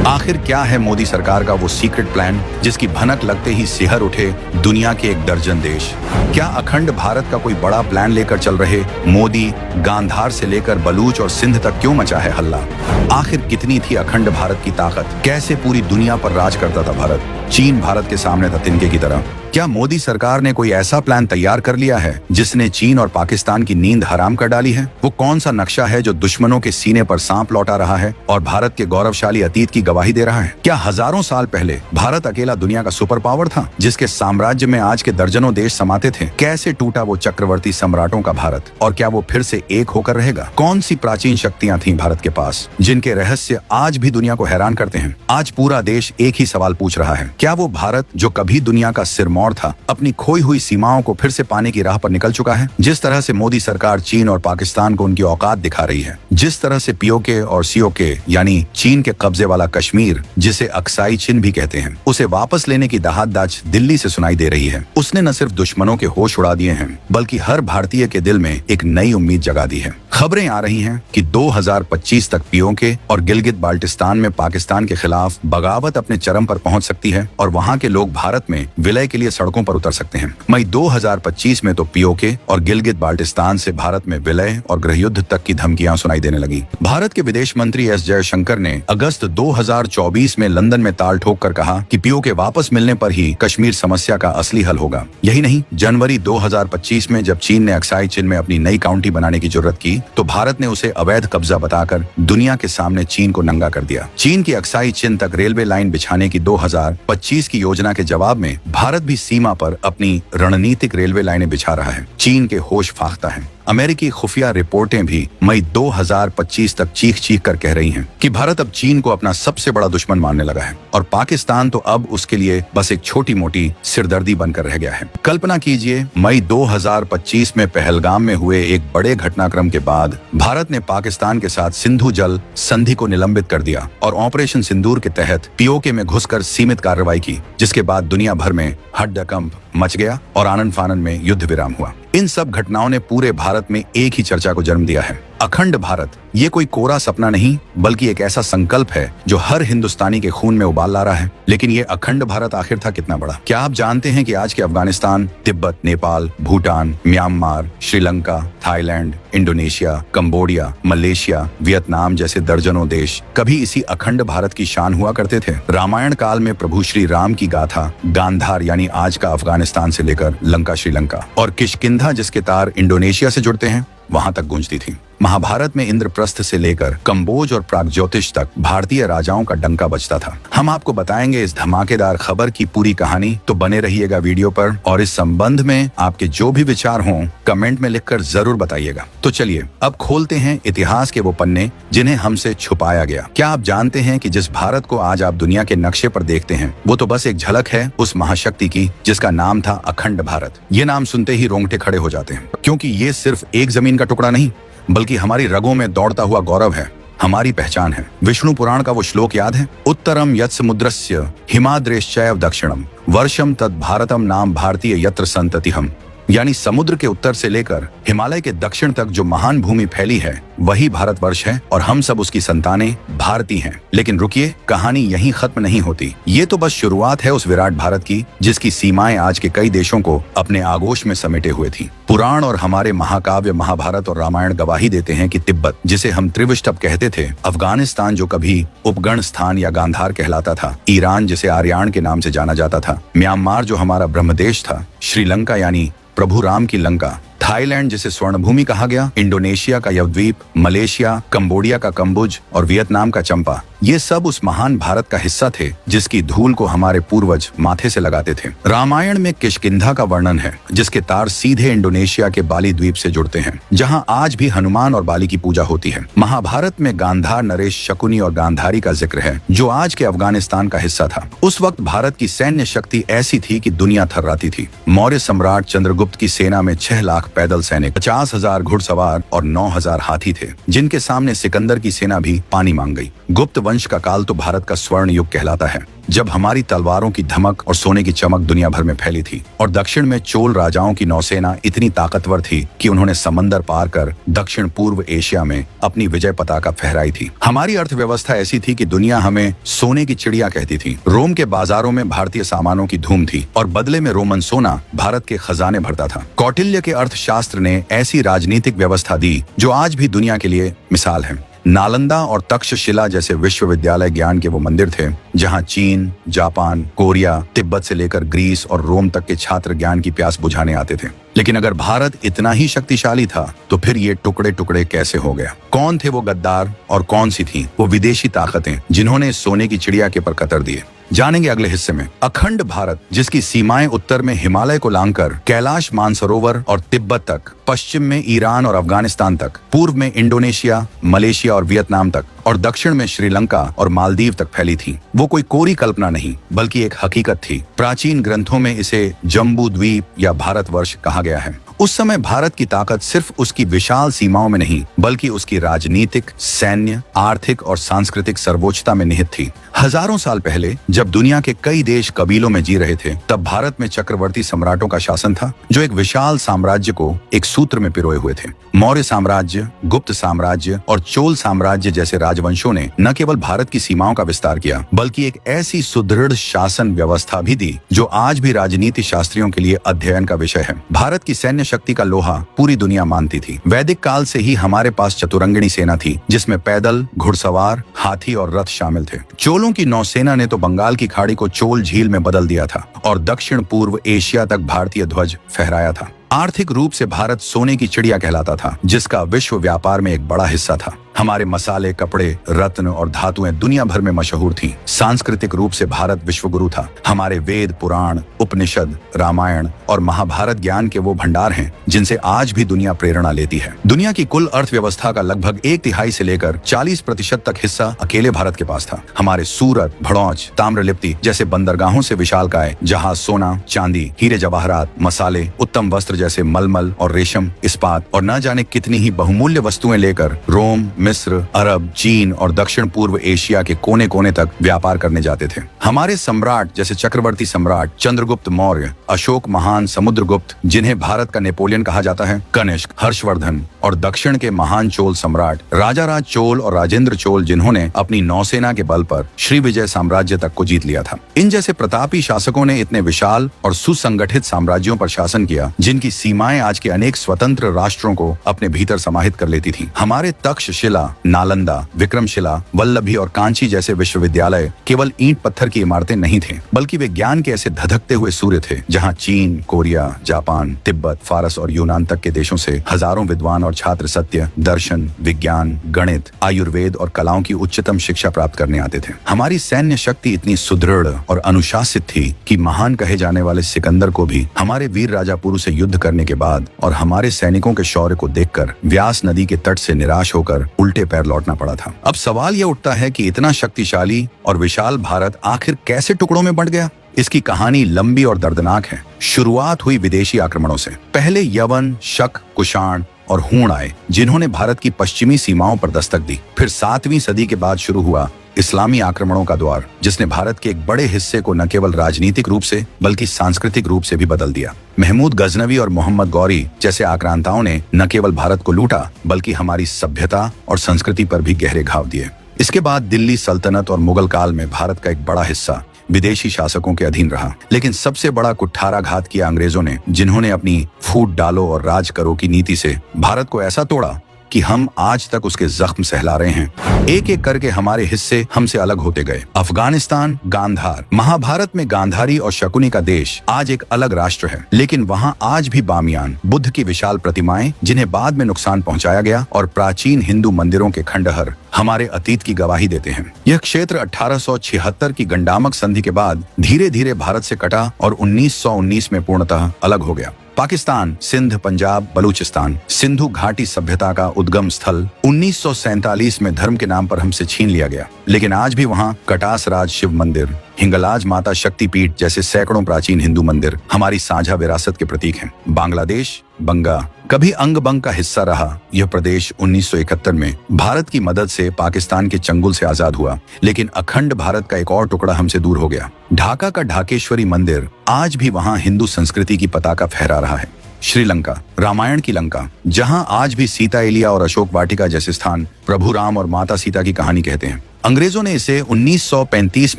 आखिर क्या है मोदी सरकार का वो सीक्रेट प्लान जिसकी भनक लगते ही सिहर उठे दुनिया के 1 दर्जन देश? क्या अखंड भारत का कोई बड़ा प्लान लेकर चल रहे मोदी गांधार से लेकर बलूच और सिंध तक क्यों मचा है हल्ला? आखिर कितनी थी अखंड भारत की ताकत? कैसे पूरी दुनिया पर राज करता था भारत? चीन भारत के सामने था तिनके की तरह। क्या मोदी सरकार ने कोई ऐसा प्लान तैयार कर लिया है जिसने चीन और पाकिस्तान की नींद हराम कर डाली है? वो कौन सा नक्शा है जो दुश्मनों के सीने पर सांप लौटा रहा है और भारत के गौरवशाली अतीत की गवाही दे रहा है? क्या हजारों साल पहले भारत अकेला दुनिया का सुपर पावर था जिसके साम्राज्य में आज के दर्जनों देश समाते थे? कैसे टूटा वो चक्रवर्ती सम्राटों का भारत और क्या वो फिर से एक होकर रहेगा? कौन सी प्राचीन शक्तियां थीं भारत के पास जिनके रहस्य आज भी दुनिया को हैरान करते हैं? आज पूरा देश एक ही सवाल पूछ रहा है, क्या वो भारत जो कभी दुनिया का सिरमौर था अपनी खोई हुई सीमाओं को फिर से पाने की राह पर निकल चुका है? जिस तरह से मोदी सरकार चीन और पाकिस्तान को उनकी औकात दिखा रही है, जिस तरह से पीओके और सीओके यानी चीन के कब्जे वाला कश्मीर जिसे अक्साई चिन भी कहते हैं, उसे वापस लेने की दहाड़ दिल्ली से सुनाई दे रही है, उसने न सिर्फ दुश्मनों के होश उड़ा दिए हैं बल्कि हर भारतीय के दिल में एक नई उम्मीद जगा दी है। खबरें आ रही हैं कि 2025 तक पीओके और गिलगित बाल्टिस्तान में पाकिस्तान के खिलाफ बगावत अपने चरम पर पहुंच सकती है और वहां के लोग भारत में विलय के लिए सड़कों पर उतर सकते हैं। मई 2025 में तो पीओके और गिलगित बाल्टिस्तान से भारत में विलय और गृहयुद्ध तक की धमकियां सुनाई देने लगी। भारत के विदेश मंत्री एस जयशंकर ने अगस्त 2024 में लंदन में ताल ठोक कर कहा कि पीओके वापस मिलने पर ही कश्मीर समस्या का असली हल होगा। यही नहीं, जनवरी 2025 में जब चीन ने अक्साई चिन में अपनी नई काउंटी बनाने की जुर्रत की तो भारत ने उसे अवैध कब्जा बताकर दुनिया के सामने चीन को नंगा कर दिया। चीन की अक्साई चिन तक रेलवे लाइन बिछाने की 2025 की योजना के जवाब में भारत भी सीमा पर अपनी रणनीतिक रेलवे लाइनें बिछा रहा है। चीन के होश फाख्ता हैं। अमेरिकी खुफिया रिपोर्टें भी मई 2025 तक चीख चीख कर कह रही हैं कि भारत अब चीन को अपना सबसे बड़ा दुश्मन मानने लगा है और पाकिस्तान तो अब उसके लिए बस एक छोटी मोटी सिरदर्दी बनकर रह गया है। कल्पना कीजिए, मई 2025 में पहलगाम में हुए एक बड़े घटनाक्रम के बाद भारत ने पाकिस्तान के साथ सिंधु जल संधि को निलंबित कर दिया और ऑपरेशन सिंदूर के तहत पीओके में घुसकर सीमित कार्रवाई की, जिसके बाद दुनिया भर में हड्डाकंप मच गया और आनन फानन में युद्ध विराम हुआ। इन सब घटनाओं ने पूरे भारत में एक ही चर्चा को जन्म दिया है, अखंड भारत। ये कोई कोरा सपना नहीं बल्कि एक ऐसा संकल्प है जो हर हिंदुस्तानी के खून में उबाल ला रहा है। लेकिन ये अखंड भारत आखिर था कितना बड़ा? क्या आप जानते हैं कि आज के Afghanistan, Tibet, Nepal, Bhutan, Myanmar, Sri Lanka, Thailand, Indonesia, Cambodia, Malaysia, Vietnam जैसे दर्जनों देश कभी इसी अखंड भारत की शान हुआ करते थे? रामायण काल में प्रभु श्री राम की गाथा गांधार यानी आज का अफगानिस्तान से लेकर लंका, श्रीलंका और किष्किंधा जिसके तार इंडोनेशिया से जुड़ते हैं, वहां तक गूंजती थी। महाभारत में इंद्रप्रस्थ से लेकर कंबोज और प्रागज्योतिष तक भारतीय राजाओं का डंका बजता था। हम आपको बताएंगे इस धमाकेदार खबर की पूरी कहानी, तो बने रहिएगा वीडियो पर और इस संबंध में आपके जो भी विचार हों कमेंट में लिखकर जरूर बताइएगा। तो चलिए अब खोलते हैं इतिहास के वो पन्ने जिन्हें हमसे छुपाया गया। क्या आप जानते हैं कि जिस भारत को आज आप दुनिया के नक्शे पर देखते हैं वो तो बस एक झलक है उस महाशक्ति की जिसका नाम था अखंड भारत। ये नाम सुनते ही रोंगटे खड़े हो जाते हैं, क्योंकि ये सिर्फ एक जमीन का टुकड़ा नहीं बल्कि हमारी रगों में दौड़ता हुआ गौरव है, हमारी पहचान है। विष्णु पुराण का वो श्लोक याद है? उत्तरम यत्समुद्रस्य हिमाद्रेश्चैव दक्षिणम वर्षम तद भारतम नाम भारतीय यत्र संततिहम। यानी समुद्र के उत्तर से लेकर हिमालय के दक्षिण तक जो महान भूमि फैली है वही भारतवर्ष है और हम सब उसकी संतानें भारतीय हैं। लेकिन रुकिए, कहानी यहीं खत्म नहीं होती। ये तो बस शुरुआत है उस विराट भारत की जिसकी सीमाएं आज के कई देशों को अपने आगोश में समेटे हुए थी। पुराण और हमारे महाकाव्य महाभारत और रामायण गवाही देते हैं कि तिब्बत, जिसे हम त्रिविष्टप कहते थे, अफगानिस्तान जो कभी उपगण स्थान या गांधार कहलाता था, ईरान जिसे आर्यान के नाम से जाना जाता था, म्यांमार जो हमारा ब्रह्मदेश था, श्रीलंका यानी प्रभु राम की लंका, थाईलैंड जिसे स्वर्णभूमि कहा गया, इंडोनेशिया का यवद्वीप, मलेशिया, कंबोडिया का कंबुज और वियतनाम का चंपा, ये सब उस महान भारत का हिस्सा थे जिसकी धूल को हमारे पूर्वज माथे से लगाते थे। रामायण में किष्किंधा का वर्णन है जिसके तार सीधे इंडोनेशिया के बाली द्वीप से जुड़ते हैं, जहां आज भी हनुमान और बाली की पूजा होती है। महाभारत में गांधार, नरेश, शकुनी और गांधारी का जिक्र है जो आज के अफगानिस्तान का हिस्सा था। उस वक्त भारत की सैन्य शक्ति ऐसी थी कि दुनिया थर्राती थी। मौर्य सम्राट चंद्रगुप्त की सेना में 6 लाख पैदल सैनिक, 50,000 घुड़सवार और 9,000 हाथी थे, जिनके सामने सिकंदर की सेना भी पानी मांग गई। गुप्त वंश का काल तो भारत का स्वर्ण युग कहलाता है, जब हमारी तलवारों की धमक और सोने की चमक दुनिया भर में फैली थी और दक्षिण में चोल राजाओं की नौसेना इतनी ताकतवर थी कि उन्होंने समंदर पार कर दक्षिण पूर्व एशिया में अपनी विजय पताका फहराई थी। हमारी अर्थव्यवस्था ऐसी थी कि दुनिया हमें सोने की चिड़िया कहती थी। रोम के बाजारों में भारतीय सामानों की धूम थी और बदले में रोमन सोना भारत के खजाने भरता था। कौटिल्य के अर्थशास्त्र ने ऐसी राजनीतिक व्यवस्था दी जो आज भी दुनिया के लिए मिसाल है। नालंदा और तक्षशिला जैसे विश्वविद्यालय ज्ञान के वो मंदिर थे जहां चीन, जापान, कोरिया, तिब्बत से लेकर ग्रीस और रोम तक के छात्र ज्ञान की प्यास बुझाने आते थे। लेकिन अगर भारत इतना ही शक्तिशाली था तो फिर ये टुकड़े टुकड़े कैसे हो गया? कौन थे वो गद्दार और कौन सी थी वो विदेशी ताकतें जिन्होंने सोने की चिड़िया के पर कतर दिए? जानेंगे अगले हिस्से में। अखंड भारत, जिसकी सीमाएं उत्तर में हिमालय को लांघकर कैलाश मानसरोवर और तिब्बत तक, पश्चिम में ईरान और अफगानिस्तान तक, पूर्व में इंडोनेशिया, मलेशिया और वियतनाम तक और दक्षिण में श्रीलंका और मालदीव तक फैली थी, वो कोई कोरी कल्पना नहीं बल्कि एक हकीकत थी। प्राचीन ग्रंथों में इसे जम्बू द्वीप या भारतवर्ष कहा गया है। उस समय भारत की ताकत सिर्फ उसकी विशाल सीमाओं में नहीं बल्कि उसकी राजनीतिक, सैन्य, आर्थिक और सांस्कृतिक सर्वोच्चता में निहित थी। हजारों साल पहले जब दुनिया के कई देश कबीलों में जी रहे थे, तब भारत में चक्रवर्ती सम्राटों का शासन था जो एक विशाल साम्राज्य को एक सूत्र में पिरोए हुए थे। मौर्य साम्राज्य, गुप्त साम्राज्य और चोल साम्राज्य जैसे राजवंशों ने न केवल भारत की सीमाओं का विस्तार किया बल्कि एक ऐसी सुदृढ़ शासन व्यवस्था भी दी जो आज भी राजनीति शास्त्रियों के लिए अध्ययन का विषय है। भारत की सैन्य शक्ति का लोहा पूरी दुनिया मानती थी। वैदिक काल से ही हमारे पास चतुरंगिणी सेना थी जिसमें पैदल, घुड़सवार, हाथी और रथ शामिल थे। चोलों की नौसेना ने तो बंगाल की खाड़ी को चोल झील में बदल दिया था और दक्षिण पूर्व एशिया तक भारतीय ध्वज फहराया था। आर्थिक रूप से भारत सोने की चिड़िया कहलाता था जिसका विश्व व्यापार में एक बड़ा हिस्सा था। हमारे मसाले, कपड़े, रत्न और धातुएं दुनिया भर में मशहूर थीं। सांस्कृतिक रूप से भारत विश्वगुरु था। हमारे वेद, पुराण, उपनिषद, रामायण और महाभारत ज्ञान के वो भंडार हैं जिनसे आज भी दुनिया प्रेरणा लेती है। दुनिया की कुल अर्थव्यवस्था का लगभग 1/3 से लेकर 40% तक हिस्सा अकेले भारत के पास था। हमारे सूरत, भड़ौच, ताम्रलिप्ति जैसे बंदरगाहों से विशालकाय जहाज, सोना, चांदी, हीरे जवाहरात, मसाले, उत्तम वस्त्र जैसे मलमल और रेशम, इस्पात और न जाने कितनी ही बहुमूल्य वस्तुएं लेकर रोम, मिस्र, अरब, चीन और दक्षिण पूर्व एशिया के कोने कोने तक व्यापार करने जाते थे। हमारे सम्राट जैसे चक्रवर्ती सम्राट चंद्रगुप्त मौर्य, अशोक महान, समुद्रगुप्त जिन्हें भारत का नेपोलियन कहा जाता है, कनिष्क, हर्षवर्धन और दक्षिण के महान चोल सम्राट राजाराज चोल और राजेंद्र चोल जिन्होंने अपनी नौसेना के बल पर श्री विजय साम्राज्य तक को जीत लिया था। इन जैसे प्रतापी शासकों ने इतने विशाल और सुसंगठित साम्राज्यों पर शासन किया जिनकी सीमाएं आज के अनेक स्वतंत्र राष्ट्रों को अपने भीतर समाहित कर लेती थी। हमारे तक्षशिला, नालंदा, विक्रमशिला, वल्लभी और कांची जैसे विश्वविद्यालय केवल ईंट पत्थर की इमारतें नहीं थे बल्कि वे ज्ञान के ऐसे धधकते हुए सूर्य थे जहां चीन, कोरिया, जापान, तिब्बत, फारस और यूनान तक के देशों से हजारों विद्वान और छात्र सत्य, दर्शन, विज्ञान, गणित, आयुर्वेद और कलाओं की उच्चतम शिक्षा प्राप्त करने आते थे। हमारी सैन्य शक्ति इतनी सुदृढ़ और अनुशासित थी कि महान कहे जाने वाले सिकंदर को भी हमारे वीर राजा पुरु से युद्ध करने के बाद और हमारे सैनिकों के शौर्य को देखकर व्यास नदी के तट से निराश होकर उल्टे पैर लौटना पड़ा था। अब सवाल यह उठता है कि इतना शक्तिशाली और विशाल भारत आखिर कैसे टुकड़ों में बंट गया? इसकी कहानी लंबी और दर्दनाक है। शुरुआत हुई विदेशी आक्रमणों से। पहले यवन, शक, कुषाण और हूण आए जिन्होंने भारत की पश्चिमी सीमाओं पर दस्तक दी। फिर 7वीं सदी के बाद शुरू हुआ इस्लामी आक्रमणों का दौर जिसने भारत के एक बड़े हिस्से को न केवल राजनीतिक रूप से बल्कि सांस्कृतिक रूप से भी बदल दिया। महमूद गजनवी और मोहम्मद गौरी जैसे आक्रांताओं ने न केवल भारत को लूटा बल्कि हमारी सभ्यता और संस्कृति पर भी गहरे घाव दिए। इसके बाद दिल्ली सल्तनत और मुगल काल में भारत का एक बड़ा हिस्सा विदेशी शासकों के अधीन रहा। लेकिन सबसे बड़ा कुठाराघात किया अंग्रेजों ने, जिन्होंने अपनी फूट डालो और राज करो की नीति से भारत को ऐसा तोड़ा कि हम आज तक उसके जख्म सहला रहे हैं। एक एक करके हमारे हिस्से हमसे अलग होते गए। अफगानिस्तान, गांधार, महाभारत में गांधारी और शकुनी का देश आज एक अलग राष्ट्र है, लेकिन वहाँ आज भी बामियान, बुद्ध की विशाल प्रतिमाएं जिन्हें बाद में नुकसान पहुंचाया गया और प्राचीन हिंदू मंदिरों के खंडहर हमारे अतीत की गवाही देते हैं। यह क्षेत्र 1876 की गंडामक संधि के बाद धीरे धीरे भारत से कटा और 1919 में पूर्णतः अलग हो गया। पाकिस्तान, सिंध, पंजाब, बलूचिस्तान, सिंधु घाटी सभ्यता का उद्गम स्थल 1947 में धर्म के नाम पर हमसे छीन लिया गया, लेकिन आज भी वहाँ कटास राज शिव मंदिर, हिंगलाज माता शक्तिपीठ जैसे सैकड़ों प्राचीन हिंदू मंदिर हमारी साझा विरासत के प्रतीक हैं। बांग्लादेश, बंगा, कभी अंग बंग का हिस्सा रहा। यह प्रदेश 1971 में भारत की मदद से पाकिस्तान के चंगुल से आजाद हुआ, लेकिन अखंड भारत का एक और टुकड़ा हमसे दूर हो गया। ढाका का ढाकेश्वरी मंदिर आज भी वहां हिंदू संस्कृति की पताका फहरा रहा है। श्रीलंका, रामायण की लंका, जहां आज भी सीता एलिया और अशोक वाटिका जैसे स्थान प्रभु राम और माता सीता की कहानी कहते हैं। अंग्रेजों ने इसे 1935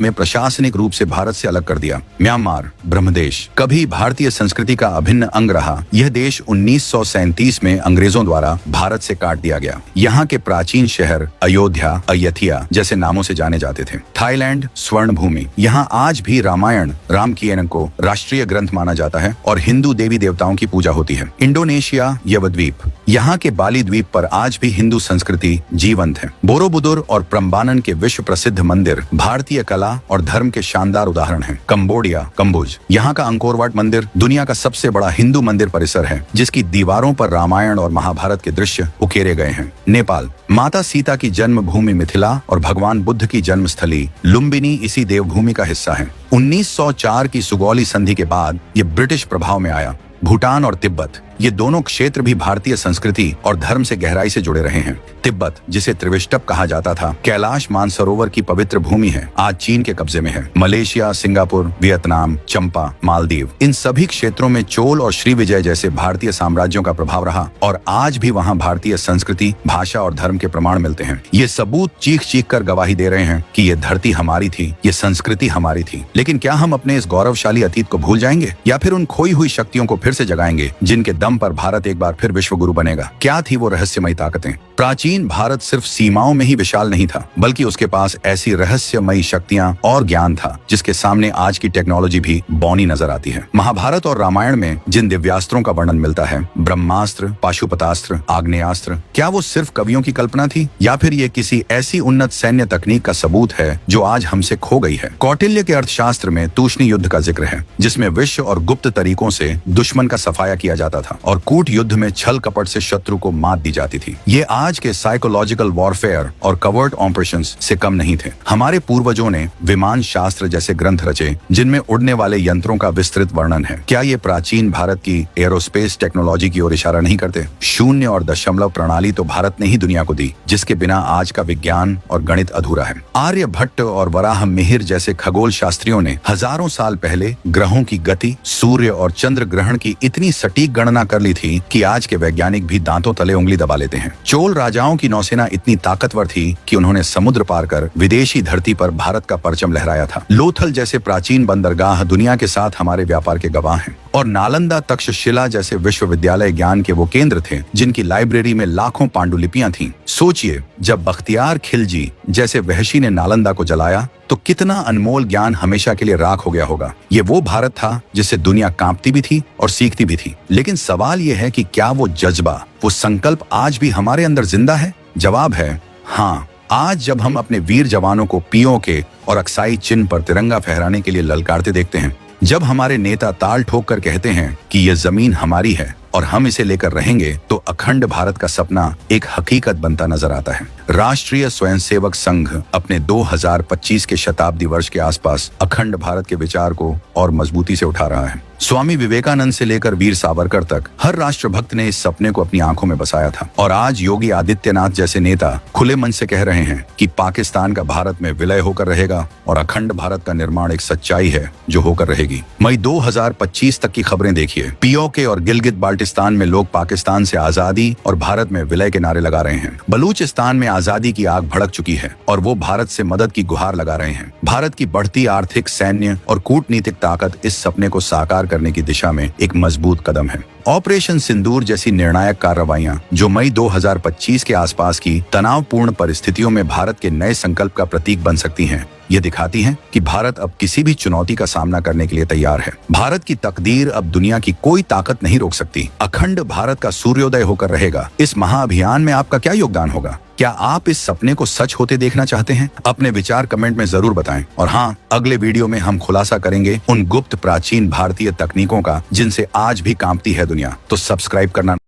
में प्रशासनिक रूप से भारत से अलग कर दिया। म्यांमार, ब्रह्मदेश, कभी भारतीय संस्कृति का अभिन्न अंग रहा। यह देश 1937 में अंग्रेजों द्वारा भारत से काट दिया गया। यहाँ के प्राचीन शहर अयोध्या, अयथिया जैसे नामों से जाने जाते थे। थाईलैंड, स्वर्ण भूमि, यहाँ आज भी रामायण रामकीयन को राष्ट्रीय ग्रंथ माना जाता है और हिंदू देवी देवताओं की पूजा होती है। इंडोनेशिया, यवद्वीप, यहाँ के बाली द्वीप पर आज भी हिंदू संस्कृति जीवंत है। बोरोबुदुर और प्रम्बानन के विश्व प्रसिद्ध मंदिर भारतीय कला और धर्म के शानदार उदाहरण हैं। कंबोडिया, कंबुज, यहाँ का अंकोर वाट मंदिर दुनिया का सबसे बड़ा हिंदू मंदिर परिसर है, जिसकी दीवारों पर रामायण और महाभारत के दृश्य उकेरे गए हैं। नेपाल, माता सीता की जन्मभूमि मिथिला और भगवान बुद्ध की जन्मस्थली लुम्बिनी इसी देवभूमि का हिस्सा है। 1904 की सुगौली संधि के बाद ये ब्रिटिश प्रभाव में आया। भूटान और तिब्बत, ये दोनों क्षेत्र भी भारतीय संस्कृति और धर्म से गहराई से जुड़े रहे हैं। तिब्बत, जिसे त्रिविष्टप कहा जाता था, कैलाश मानसरोवर की पवित्र भूमि है, आज चीन के कब्जे में है। मलेशिया, सिंगापुर, वियतनाम, चंपा, मालदीव, इन सभी क्षेत्रों में चोल और श्रीविजय जैसे भारतीय साम्राज्यों का प्रभाव रहा और आज भी वहाँ भारतीय संस्कृति, भाषा और धर्म के प्रमाण मिलते हैं। ये सबूत चीख चीख कर गवाही दे रहे हैं कि ये धरती हमारी थी, ये संस्कृति हमारी थी। लेकिन क्या हम अपने इस गौरवशाली अतीत को भूल जाएंगे या फिर उन खोई हुई शक्तियों को फिर से जगाएंगे जिनके दम पर भारत एक बार फिर विश्व गुरु बनेगा? क्या थी वो रहस्यमयी ताकतें? प्राचीन भारत सिर्फ सीमाओं में ही विशाल नहीं था, बल्कि उसके पास ऐसी रहस्यमयी शक्तियां और ज्ञान था जिसके सामने आज की टेक्नोलॉजी भी बौनी नजर आती है। महाभारत और रामायण में जिन दिव्यास्त्रों का वर्णन मिलता है, ब्रह्मास्त्र, पाशुपतास्त्र, आग्नेयास्त्र, क्या वो सिर्फ कवियों की कल्पना थी या फिर ये किसी ऐसी उन्नत सैन्य तकनीक का सबूत है जो आज हमसे खो गई है? कौटिल्य के अर्थशास्त्र में तूष्णी युद्ध का जिक्र है, जिसमें विश्व और गुप्त तरीकों से दुश्मन का सफाया किया जाता था और कूट युद्ध में छल कपट से शत्रु को मात दी जाती थी। ये आज के साइकोलॉजिकल वॉरफेयर और कवर्ट ऑपरेशंस से कम नहीं थे। हमारे पूर्वजों ने विमान शास्त्र जैसे ग्रंथ रचे जिनमें उड़ने वाले यंत्रों का विस्तृत वर्णन है। क्या ये प्राचीन भारत की एरोस्पेस टेक्नोलॉजी की ओर इशारा नहीं करते? शून्य और दशमलव प्रणाली तो भारत ने ही दुनिया को दी, जिसके बिना आज का विज्ञान और गणित अधूरा है। आर्यभट्ट और वराह मिहिर जैसे खगोल शास्त्रियों ने हजारों साल पहले ग्रहों की गति, सूर्य और चंद्र ग्रहण की इतनी सटीक गणना कर ली थी कि आज के वैज्ञानिक भी दांतों तले उंगली दबा लेते हैं। चोल राजाओं की नौसेना इतनी ताकतवर थी कि उन्होंने समुद्र पार कर विदेशी धरती पर भारत का परचम लहराया था। लोथल जैसे प्राचीन बंदरगाह दुनिया के साथ हमारे व्यापार के गवाह हैं और नालंदा, तक्षशिला जैसे विश्वविद्यालय ज्ञान के वो केंद्र थे जिनकी लाइब्रेरी में लाखों पांडुलिपियां थीं। सोचिए, जब बख्तियार खिलजी जैसे वहशी ने नालंदा को जलाया तो कितना अनमोल ज्ञान हमेशा के लिए राख हो गया होगा। ये वो भारत था जिससे दुनिया कांपती भी थी और सीखती भी थी। लेकिन सवाल ये है कि क्या वो जज्बा, वो संकल्प आज भी हमारे अंदर जिंदा है? जवाब है हाँ। आज जब हम अपने वीर जवानों को पीओके और अक्साई चिन्ह पर तिरंगा फहराने के लिए ललकारते देखते हैं, जब हमारे नेता ताल ठोक कर कहते हैं कि यह जमीन हमारी है और हम इसे लेकर रहेंगे, तो अखंड भारत का सपना एक हकीकत बनता नजर आता है। राष्ट्रीय स्वयंसेवक संघ अपने 2025 के शताब्दी वर्ष के आसपास अखंड भारत के विचार को और मजबूती से उठा रहा है। स्वामी विवेकानंद से लेकर वीर सावरकर तक हर राष्ट्रभक्त ने इस सपने को अपनी आंखों में बसाया था और आज योगी आदित्यनाथ जैसे नेता खुले मन से कह रहे हैं कि पाकिस्तान का भारत में विलय होकर रहेगा और अखंड भारत का निर्माण एक सच्चाई है जो होकर रहेगी। मई 2025 तक की खबरें देखिए। पीओके और गिलगित बाल्टिस्तान में लोग पाकिस्तान से आजादी और भारत में विलय के नारे लगा रहे हैं। बलूचिस्तान में आजादी की आग भड़क चुकी है और वो भारत से मदद की गुहार लगा रहे हैं। भारत की बढ़ती आर्थिक, सैन्य और कूटनीतिक ताकत इस सपने को साकार करने की दिशा में एक मजबूत कदम है। ऑपरेशन सिंदूर जैसी निर्णायक कार्रवाइयां जो मई 2025 के आसपास की तनावपूर्ण परिस्थितियों में भारत के नए संकल्प का प्रतीक बन सकती हैं, ये दिखाती हैं कि भारत अब किसी भी चुनौती का सामना करने के लिए तैयार है। भारत की तकदीर अब दुनिया की कोई ताकत नहीं रोक सकती। अखंड भारत का सूर्योदय होकर रहेगा। इस महाअभियान में आपका क्या योगदान होगा? क्या आप इस सपने को सच होते देखना चाहते हैं? अपने विचार कमेंट में जरूर बताएं। और हाँ, अगले वीडियो में हम खुलासा करेंगे उन गुप्त प्राचीन भारतीय तकनीकों का जिनसे आज भी कांपती है दुनिया। तो सब्सक्राइब करना